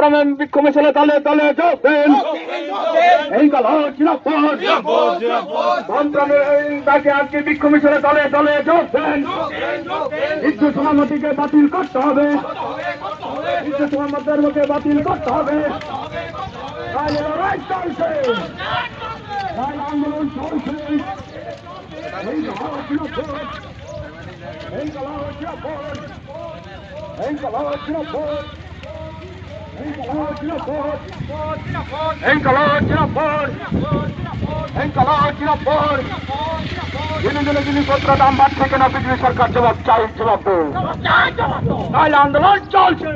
সংগ্রামে বিক্ষোভ মিছিলে দলে দলে যোগ দেন। ইনকালাব জিন্দাবাদ, সংগ্রামের ডাকে আজকে বিক্ষোভ মিছিলে দলে দলে যোগ দেন। হিন্দু সমাজকে বাতিল করতে হবে, হিন্দু সমাজকে বাতিল করতে হবে। তাহলে লড়াই চলছে, তাহলে আন্দোলন চলছে। ইনকালাব জিন্দাবাদ, ইনকালাব জিন্দাবাদ, ইনকালাব জিন্দাবাদ, ইনকালাব জিন্দাবাদ, ইনকালাব জিন্দাবাদ, ইনকালাব জিন্দাবাদ। দিনে দিনে জিনিসপত্র দাম বাড়ছে কেন? বিজেপি সরকার জবাব চাই, জবাব দেন। তাহলে আন্দোলন চলছে,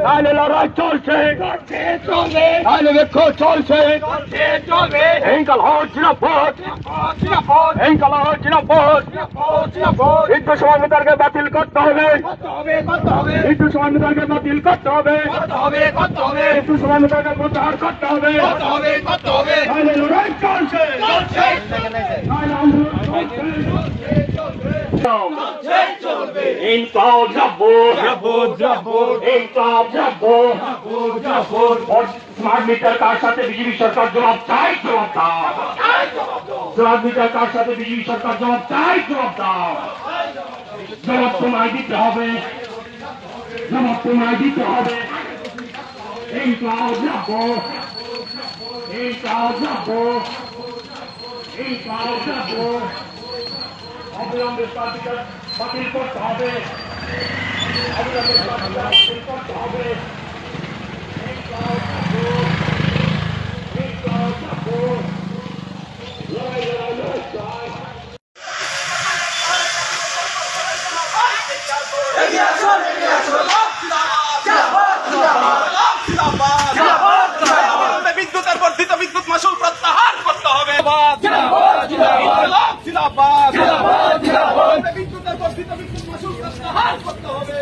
তাহলে লড়াই চলছে, তাহলে বিক্ষোভ চলছে। ইনকালাব জিন্দাবাদ, ইনকালাব জিন্দাবাদ। হিন্দু সমাজকে বাতিল করতে হবে, হিন্দু সমাজকে বাতিল করতে হবে, হিন্দু সমাজকে প্রচার করতে হবে। তাহলে লড়াই চলছে, তাহলে আন্দোলন চলছে। ইনকালাব জিন্দাবাদ, ইনকালাব জিন্দাবাদ। স্মার্ট মিটার কার সাথে বিজেপি সরকার জবাব চাই, জবাব দাও। স্মার্ট মিটার কার সাথে বিজেপি সরকার জবাব চাই, জবাব দাও। জবাব তোমায় দিতে হবে, জবাব তোমায় দিতে হবে। ইনকালাব জিন্দাবাদ, ইনকালাব জিন্দাবাদ, ইনকালাব জিন্দাবাদ। অবিলম্বে স্মার্ট মিটার বাতিল করতে হবে, অবিলম্বে স্মার্ট মিটার বাতিল করতে হবে। বিদ্যুতের বর্ধিত বিদ্যুৎ মাশুল প্রত্যাহার করতে হবে। বিদ্যুতের বর্ধিত বিদ্যুৎ মাশুল প্রত্যাহার করতে হবে।